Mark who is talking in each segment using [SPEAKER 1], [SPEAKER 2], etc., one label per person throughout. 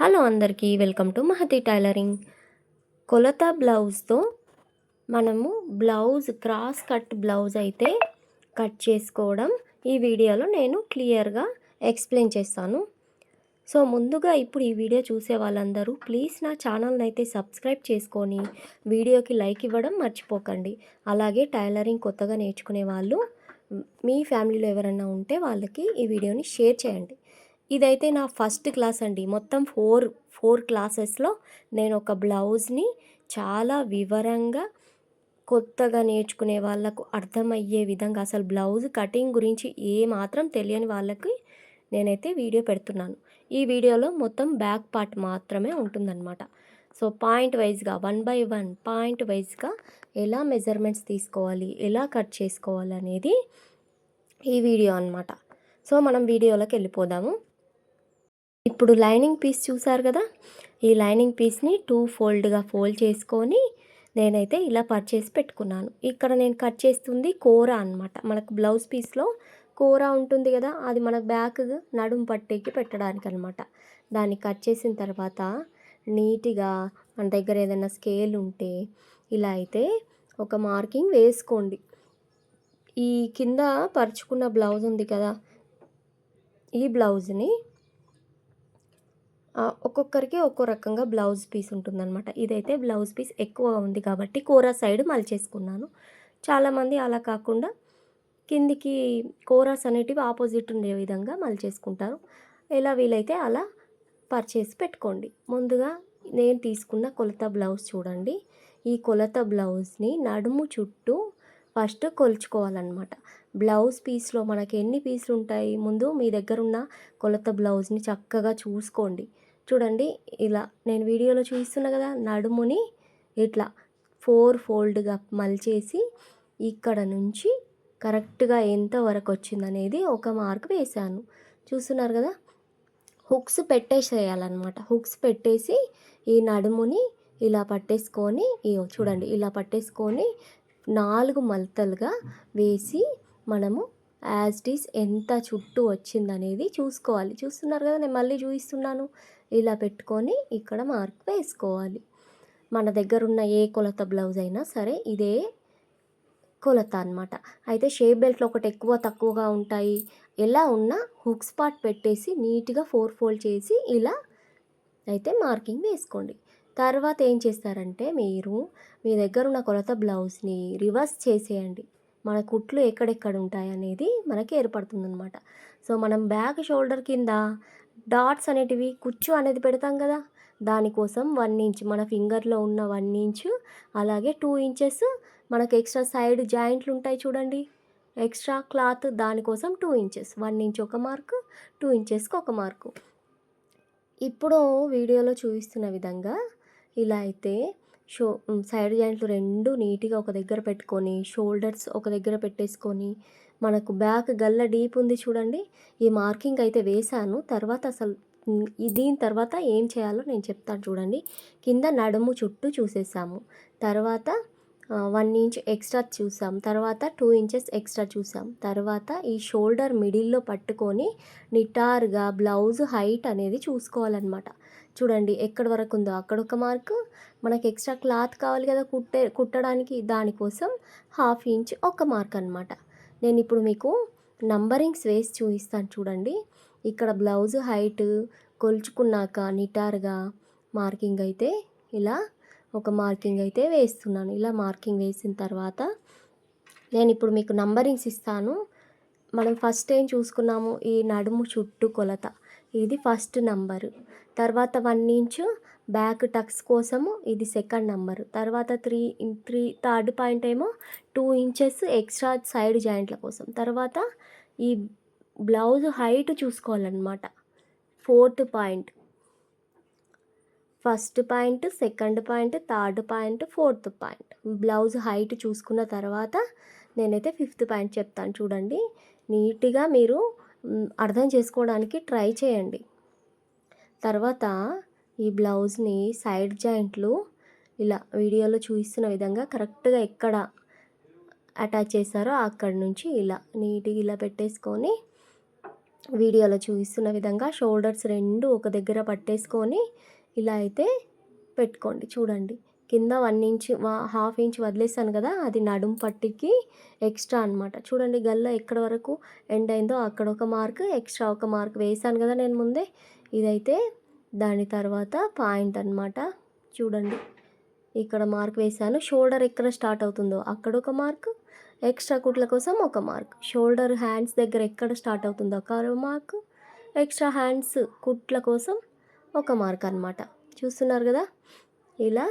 [SPEAKER 1] Hello అందరికీ welcome to Mahathi tailoring. కొలత బ్లౌజ్తో మనము క్రాస్ కట్ బ్లౌజ్ అయితే కట్ చేసుకోవడం ఈ వీడియోలో నేను క్లియర్గా ఎక్స్ప్లెయిన్ చేస్తాను. సో ముందుగా ఇప్పుడు ఈ వీడియో చూసే వాళ్ళందరూ ప్లీజ్ నా ఛానల్ని అయితే సబ్స్క్రైబ్ చేసుకొని వీడియోకి లైక్ ఇవ్వడం మర్చిపోకండి. అలాగే టైలరింగ్ కొత్తగా నేర్చుకునే వాళ్ళు మీ ఫ్యామిలీలో ఎవరైనా ఉంటే వాళ్ళకి ఈ వీడియోని షేర్ చేయండి. ఇదైతే నా ఫస్ట్ క్లాస్ అండి. మొత్తం ఫోర్ క్లాసెస్లో నేను ఒక బ్లౌజ్ని చాలా వివరంగా కొత్తగా నేర్చుకునే వాళ్ళకు అర్థమయ్యే విధంగా అసలు బ్లౌజ్ కటింగ్ గురించి మాత్రం తెలియని వాళ్ళకి నేనైతే వీడియో పెడుతున్నాను. ఈ వీడియోలో మొత్తం బ్యాక్ పార్ట్ మాత్రమే ఉంటుందన్నమాట. సో పాయింట్ వైజ్గా 1 by 1 పాయింట్ వైజ్గా ఎలా మెజర్మెంట్స్ తీసుకోవాలి, ఎలా కట్ చేసుకోవాలి అనేది ఈ వీడియో అన్నమాట. సో మనం వీడియోలోకి వెళ్ళిపోదాము. ఇప్పుడు లైనింగ్ పీస్ చూసారు కదా, ఈ లైనింగ్ పీస్ని 2 ఫోల్డ్గా ఫోల్డ్ చేసుకొని నేనైతే ఇలా పర్చేసి పెట్టుకున్నాను. ఇక్కడ నేను కట్ చేస్తుంది కూర అన్నమాట. మనకు బ్లౌజ్ పీస్లో కూర ఉంటుంది కదా, అది మనకు బ్యాక్ నడుము పట్టేకి పెట్టడానికి అనమాట. దాన్ని కట్ చేసిన తర్వాత నీట్గా మన దగ్గర ఏదైనా స్కేల్ ఉంటే ఇలా అయితే ఒక మార్కింగ్ వేసుకోండి. ఈ కింద పరుచుకున్న బ్లౌజ్ ఉంది కదా, ఈ బ్లౌజ్ని ఒక్కొక్కరికి ఒక్కో రకంగా బ్లౌజ్ పీస్ ఉంటుందన్నమాట. ఇదైతే బ్లౌజ్ పీస్ ఎక్కువ ఉంది కాబట్టి కోరా సైడ్ మలిచేసుకున్నాను. చాలామంది అలా కాకుండా కిందికి కోరాస్ అనేటివి ఆపోజిట్ ఉండే విధంగా మలిచేసుకుంటారు. ఎలా వీలైతే అలా పర్చేసి పెట్టుకోండి. ముందుగా నేను తీసుకున్న కొలత బ్లౌజ్ చూడండి. ఈ కొలత బ్లౌజ్ని నడుము చుట్టూ ఫస్ట్ కొలుచుకోవాలన్నమాట. బ్లౌజ్ పీస్లో మనకి ఎన్ని పీసులు ఉంటాయి, ముందు మీ దగ్గర ఉన్న కొలత బ్లౌజ్ని చక్కగా చూసుకోండి. చూడండి, ఇలా నేను వీడియోలో చూపిస్తున్నా కదా, నడుముని ఇట్లా 4 ఫోల్డ్గా మలిచేసి ఇక్కడ నుంచి కరెక్ట్గా ఎంత వరకు వచ్చిందనేది ఒక మార్క్ వేసాను. చూస్తున్నారు కదా, హుక్స్ పెట్టేసేయాలన్నమాట. హుక్స్ పెట్టేసి ఈ నడుముని ఇలా పట్టేసుకొని చూడండి, ఇలా పట్టేసుకొని 4 మలతలుగా వేసి మనము యాజ్ ఇట్ ఈస్ ఎంత చుట్టూ వచ్చిందనేది చూసుకోవాలి. చూస్తున్నారు కదా, నేను మళ్ళీ చూపిస్తున్నాను. ఇలా పెట్టుకొని ఇక్కడ మార్క్ వేసుకోవాలి. మన దగ్గర ఉన్న ఏ కొలత బ్లౌజ్ అయినా సరే ఇదే కొలత అన్నమాట. అయితే షేప్ బెల్ట్లో ఒకటి ఎక్కువ తక్కువగా ఉంటాయి. ఎలా ఉన్నా హుక్స్ పార్ట్ పెట్టేసి నీట్గా 4 ఫోల్డ్ చేసి ఇలా అయితే మార్కింగ్ వేసుకోండి. తర్వాత ఏం చేస్తారంటే మీరు మీ దగ్గర ఉన్న కొలత బ్లౌజ్ని రివర్స్ చేసేయండి. మన కుట్లు ఎక్కడెక్కడ ఉంటాయి అనేది మనకి ఏర్పడుతుందన్నమాట. సో మనం బ్యాక్ షోల్డర్ కింద డాట్స్ అనేటివి కుచ్చు అనేది పెడతాం కదా, దానికోసం 1 ఇంచ్ మన ఫింగర్లో ఉన్న 1 ఇంచు, అలాగే 2 ఇంచెస్ మనకు ఎక్స్ట్రా సైడ్ జాయింట్లు ఉంటాయి చూడండి, ఎక్స్ట్రా క్లాత్, దానికోసం 2 ఇంచెస్, 1 ఇంచ్ ఒక మార్కు, 2 ఇంచెస్కి ఒక మార్కు. ఇప్పుడు వీడియోలో చూపిస్తున్న విధంగా ఇలా అయితే సైడ్ జాయింట్లు 2 నీట్గా ఒక దగ్గర పెట్టుకొని, షోల్డర్స్ ఒక దగ్గర పెట్టేసుకొని, మనకు బ్యాక్ గల్ల డీప్ ఉంది చూడండి, ఈ మార్కింగ్ అయితే వేశాను. తర్వాత అసలు దీని తర్వాత ఏం చేయాలో నేను చెప్తాను చూడండి. కింద నడుము చుట్టూ చూసేసాము, తర్వాత 1 ఇంచ్ ఎక్స్ట్రా చూసాం, తర్వాత 2 ఇంచెస్ ఎక్స్ట్రా చూసాం, తర్వాత ఈ షోల్డర్ మిడిల్లో పట్టుకొని నిటారుగా బ్లౌజ్ హైట్ అనేది చూసుకోవాలన్నమాట. చూడండి, ఎక్కడి వరకు ఉందో అక్కడ ఒక మార్కు, మనకి ఎక్స్ట్రా క్లాత్ కావాలి కదా కుట్టడానికి, దానికోసం 1/2 ఇంచ్ ఒక మార్క్ అనమాట. నేను ఇప్పుడు మీకు నంబరింగ్స్ వేసి చూపిస్తాను చూడండి. ఇక్కడ బ్లౌజ్ హైట్ కొలుచుకున్నాక నిటారుగా మార్కింగ్ అయితే ఇలా ఒక మార్కింగ్ అయితే వేస్తున్నాను. ఇలా మార్కింగ్ వేసిన తర్వాత నేను ఇప్పుడు మీకు నంబరింగ్స్ ఇస్తాను. మనం ఫస్ట్ ఏం చూసుకున్నాము, ఈ నడుము చుట్టూ కొలత, ఇది ఫస్ట్ నంబరు. తర్వాత 1 ఇంచు బ్యాక్ టక్స్ కోసము ఇది సెకండ్ నంబరు. తర్వాత 3 థర్డ్ పాయింట్ ఏమో 2 ఇంచెస్ ఎక్స్ట్రా సైడ్ జాయింట్ల కోసం. తర్వాత ఈ బ్లౌజ్ హైట్ చూసుకోవాలన్నమాట. 4th point, first point, second point, third point, 4th point. Blouse height చూసుకున్న తర్వాత నేనైతే 5th పాయింట్ చెప్తాను చూడండి. నీట్గా మీరు అర్థం చేసుకోవడానికి ట్రై చేయండి. తర్వాత ఈ బ్లౌజ్ని సైడ్ జాయింట్లు ఇలా వీడియోలో చూపిస్తున్న విధంగా కరెక్ట్గా ఎక్కడ అటాచ్ చేశారో అక్కడి నుంచి ఇలా నీట్గా ఇలా పెట్టేసుకొని వీడియోలో చూపిస్తున్న విధంగా షోల్డర్స్ 2 ఒక దగ్గర పట్టేసుకొని ఇలా అయితే పెట్టుకోండి. చూడండి కింద 1 ఇంచ్ హాఫ్ ఇంచ్ వదిలేసాను కదా, అది నడుము పట్టికి ఎక్స్ట్రా అనమాట. చూడండి గల్ల ఎక్కడ వరకు ఎండ్ అయిందో అక్కడ ఒక మార్క్, ఎక్స్ట్రా ఒక మార్క్ వేసాను కదా నేను ముందే. ఇదైతే దాని తర్వాత పాయింట్ అనమాట. చూడండి ఇక్కడ మార్క్ వేసాను. షోల్డర్ ఎక్కడ స్టార్ట్ అవుతుందో అక్కడ ఒక మార్క్, ఎక్స్ట్రా కుట్ల కోసం ఒక మార్క్. షోల్డర్ హ్యాండ్స్ దగ్గర ఎక్కడ స్టార్ట్ అవుతుందో ఒక మార్క్, ఎక్స్ట్రా హ్యాండ్స్ కుట్ల కోసం ఒక మార్క్ అనమాట. చూస్తున్నారు కదా, ఇలా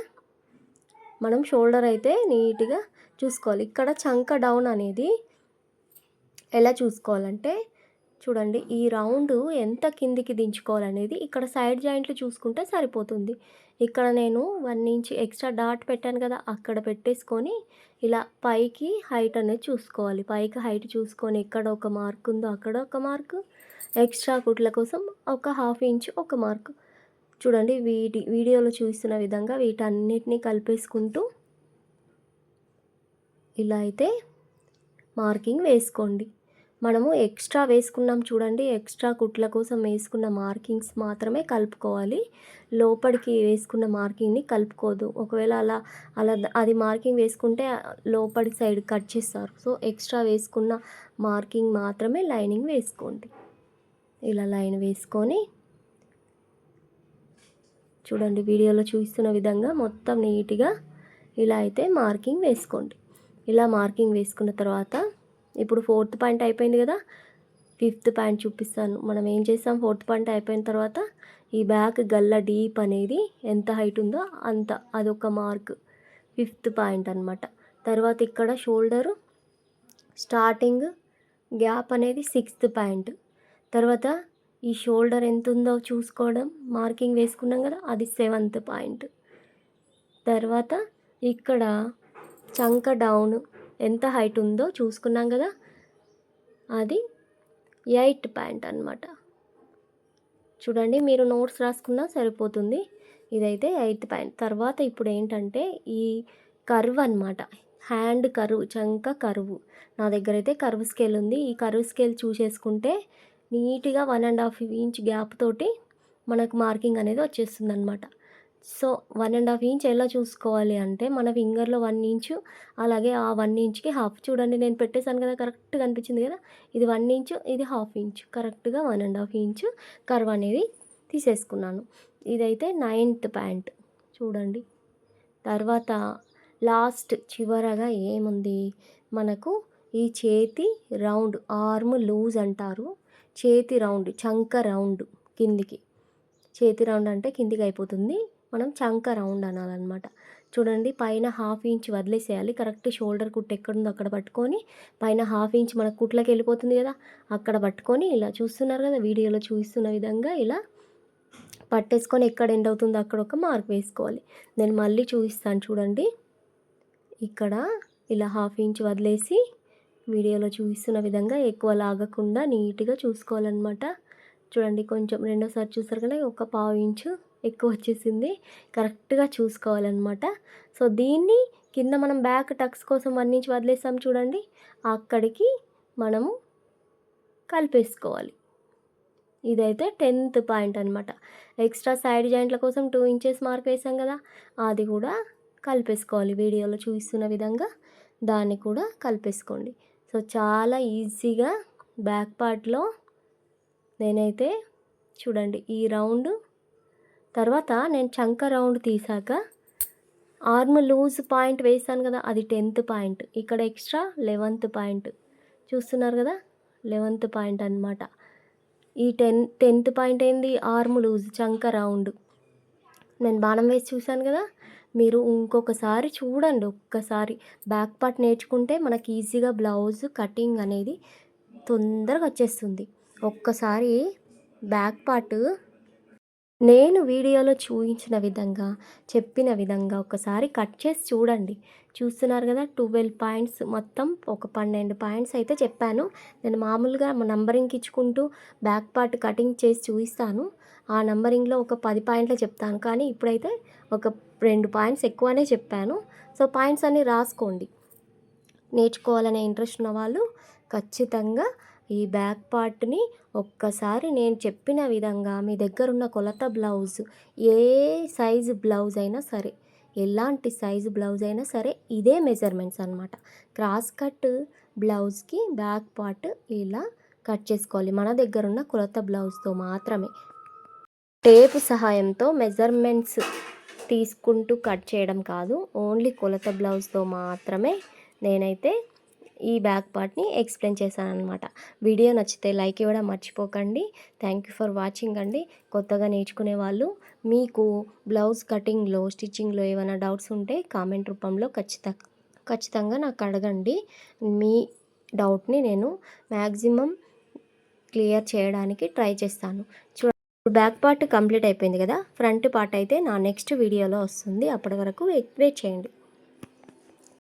[SPEAKER 1] మనం షోల్డర్ అయితే నీట్గా చూసుకోవాలి. ఇక్కడ చంక డౌన్ అనేది ఎలా చూసుకోవాలంటే చూడండి, ఈ రౌండ్ ఎంత కిందికి దించుకోవాలనేది ఇక్కడ సైడ్ జాయింట్లు చూసుకుంటే సరిపోతుంది. ఇక్కడ నేను 1 ఇంచ్ ఎక్స్ట్రా డాట్ పెట్టాను కదా, అక్కడ పెట్టేసుకొని ఇలా పైకి హైట్ అనేది చూసుకోవాలి. పైకి హైట్ చూసుకొని ఎక్కడ ఒక మార్క్ ఉందో అక్కడ ఒక మార్క్, ఎక్స్ట్రా కుట్ల కోసం ఒక హాఫ్ ఇంచ్ ఒక మార్క్. చూడండి వీడియోలో చూస్తున్న విధంగా వీటన్నిటిని కలిపేసుకుంటూ ఇలా అయితే మార్కింగ్ వేసుకోండి. మనము ఎక్స్ట్రా వేసుకున్నాం చూడండి, ఎక్స్ట్రా కుట్ల కోసం వేసుకున్న మార్కింగ్స్ మాత్రమే కలుపుకోవాలి. లోపలికి వేసుకున్న మార్కింగ్ని కలుపుకోదు. ఒకవేళ అలా అది మార్కింగ్ వేసుకుంటే లోపలి సైడ్ కట్ చేస్తారు. సో ఎక్స్ట్రా వేసుకున్న మార్కింగ్ మాత్రమే లైనింగ్ వేసుకోండి. ఇలా లైన్ వేసుకొని చూడండి వీడియోలో చూస్తున్న విధంగా మొత్తం నీట్గా ఇలా అయితే మార్కింగ్ వేసుకోండి. ఇలా మార్కింగ్ వేసుకున్న తర్వాత ఇప్పుడు 4th పాయింట్ అయిపోయింది కదా, 5th పాయింట్ చూపిస్తాను. మనం ఏం చేస్తాం, 4th పాయింట్ అయిపోయిన తర్వాత ఈ బ్యాక్ గల్ల డీప్ అనేది ఎంత హైట్ ఉందో అంత, అదొక మార్క్ 5th పాయింట్ అనమాట. తర్వాత ఇక్కడ షోల్డరు స్టార్టింగ్ గ్యాప్ అనేది 6th పాయింట్. తర్వాత ఈ షోల్డర్ ఎంత ఉందో చూసుకోవడం, మార్కింగ్ వేసుకున్నాం కదా, అది 7th పాయింట్. తర్వాత ఇక్కడ చంక డౌన్ ఎంత హైట్ ఉందో చూసుకున్నాం కదా, అది 8th పాయింట్ అనమాట. చూడండి మీరు నోట్స్ రాసుకున్నా సరిపోతుంది. ఇదైతే 8th పాయింట్. తర్వాత ఇప్పుడు ఏంటంటే ఈ కర్వ్ అనమాట, హ్యాండ్ కర్వ్, చంక కర్వ్. నా దగ్గర అయితే కర్వ్ స్కేల్ ఉంది. ఈ కర్వ్ స్కేల్ చూసేసుకుంటే నీట్గా 1.5 ఇంచ్ గ్యాప్ తోటి మనకు మార్కింగ్ అనేది వచ్చేస్తుంది అనమాట. సో 1.5 ఇంచ్ ఎలా చూసుకోవాలి అంటే మన ఫింగర్లో 1 ఇంచు, అలాగే ఆ 1 ఇంచ్కి హాఫ్. చూడండి నేను పెట్టేశాను కదా, కరెక్ట్గా అనిపించింది కదా, ఇది 1 ఇంచు, ఇది హాఫ్ ఇంచు, కరెక్ట్గా 1.5 ఇంచు కర్వ్ అనేది తీసేసుకున్నాను. ఇదైతే 9th పాయింట్. చూడండి తర్వాత లాస్ట్ చివరగా ఏముంది, మనకు ఈ చేతి రౌండ్, ఆర్మ్ లూజ్ అంటారు. చేతి రౌండ్, చంక రౌండ్ కిందికి, చేతి రౌండ్ అంటే కిందికి అయిపోతుంది, మనం చంక రౌండ్ అనాలన్నమాట. చూడండి పైన హాఫ్ ఇంచ్ వదిలేసేయాలి. కరెక్ట్ షోల్డర్ కుట్టు ఎక్కడుందో అక్కడ పట్టుకొని పైన హాఫ్ ఇంచ్ మన కుట్లకి వెళ్ళిపోతుంది కదా, అక్కడ పట్టుకొని ఇలా చూస్తున్నారు కదా వీడియోలో చూస్తున్న విధంగా ఇలా పట్టేసుకొని ఎక్కడ ఎండ్ అవుతుందో అక్కడ ఒక మార్క్ వేసుకోవాలి. నేను మళ్ళీ చూపిస్తాను చూడండి. ఇక్కడ ఇలా హాఫ్ ఇంచ్ వదిలేసి వీడియోలో చూపిస్తున్న విధంగా ఎక్కువ లాగకుండా నీట్గా చూసుకోవాలన్నమాట. చూడండి కొంచెం రెండోసారి చూసారు కదా, ఒక పావు ఇంచు ఎక్కువ వచ్చేసింది, కరెక్ట్గా చూసుకోవాలన్నమాట. సో దీన్ని కింద మనం బ్యాక్ టక్స్ కోసం 1 ఇంచ్ వదిలేస్తాం చూడండి, అక్కడికి మనము కలిపేసుకోవాలి. ఇదైతే 10th పాయింట్ అనమాట. ఎక్స్ట్రా సైడ్ జాయింట్ల కోసం 2 ఇంచెస్ మార్క్ వేసాం కదా, అది కూడా కలిపేసుకోవాలి. వీడియోలో చూపిస్తున్న విధంగా దాన్ని కూడా కలిపేసుకోండి. సో చాలా ఈజీగా బ్యాక్ పార్ట్లో నేనైతే చూడండి ఈ రౌండ్ తర్వాత నేను చంక రౌండ్ తీసాక ఆర్మ్ లూజ్ పాయింట్ వేసాను కదా, అది 10th పాయింట్. ఇక్కడ ఎక్స్ట్రా 11th పాయింట్. చూస్తున్నారు కదా, 11th పాయింట్ అనమాట. ఈ 10th పాయింట్ ఏంది, ఆర్మ్ లూజ్, చంక రౌండ్. నేను బాణం వేసి చూశాను కదా, మీరు ఇంకొకసారి చూడండి. ఒక్కసారి బ్యాక్ పార్ట్ నేర్చుకుంటే మనకి ఈజీగా బ్లౌజ్ కటింగ్ అనేది తొందరగా వచ్చేస్తుంది. ఒక్కసారి బ్యాక్ పార్ట్ నేను వీడియోలో చూపించిన విధంగా చెప్పిన విధంగా ఒకసారి కట్ చేసి చూడండి. చూస్తున్నారు కదా 12 పాయింట్స్, మొత్తం ఒక 12 పాయింట్స్ అయితే చెప్పాను. నేను మామూలుగా నంబరింగ్ ఇచ్చుకుంటూ బ్యాక్ పార్ట్ కటింగ్ చేసి చూపిస్తాను. ఆ నంబరింగ్లో ఒక 10 పాయింట్లే చెప్తాను, కానీ ఇప్పుడైతే ఒక 2 పాయింట్స్ ఎక్కువనే చెప్పాను. సో పాయింట్స్ అన్నీ రాసుకోండి. నేర్చుకోవాలనే ఇంట్రెస్ట్ ఉన్న వాళ్ళు ఖచ్చితంగా ఈ బ్యాక్ పార్ట్ని ఒక్కసారి నేను చెప్పిన విధంగా మీ దగ్గరున్న కొలత బ్లౌజ్, ఏ సైజు బ్లౌజ్ అయినా సరే, ఎలాంటి సైజు బ్లౌజ్ అయినా సరే ఇదే మెజర్మెంట్స్ అనమాట. క్రాస్ కట్ బ్లౌజ్కి బ్యాక్ పార్ట్ ఇలా కట్ చేసుకోవాలి మన దగ్గరున్న కొలత బ్లౌజ్తో మాత్రమే. టేప్ సహాయంతో మెజర్మెంట్స్ తీసుకుంటూ కట్ చేయడం కాదు, ఓన్లీ కొలత బ్లౌజ్తో మాత్రమే నేనైతే ఈ బ్యాక్ పార్ట్ని ఎక్స్ప్లెయిన్ చేశాను అనమాట. వీడియో నచ్చితే లైక్ ఇవ్వడం మర్చిపోకండి. థ్యాంక్ యూ ఫర్ వాచింగ్ అండి. కొత్తగా నేర్చుకునే వాళ్ళు మీకు బ్లౌజ్ కటింగ్లో, స్టిచ్చింగ్లో ఏమైనా డౌట్స్ ఉంటే కామెంట్ రూపంలో ఖచ్చితంగా నాకు అడగండి. మీ డౌట్ని నేను మ్యాక్సిమం క్లియర్ చేయడానికి ట్రై చేస్తాను. బ్యాక్ పార్ట్ కంప్లీట్ అయిపోయింది కదా, ఫ్రంట్ పార్ట్ అయితే నా నెక్స్ట్ వీడియోలో వస్తుంది. అప్పటి వరకు వెయిట్ చేయండి.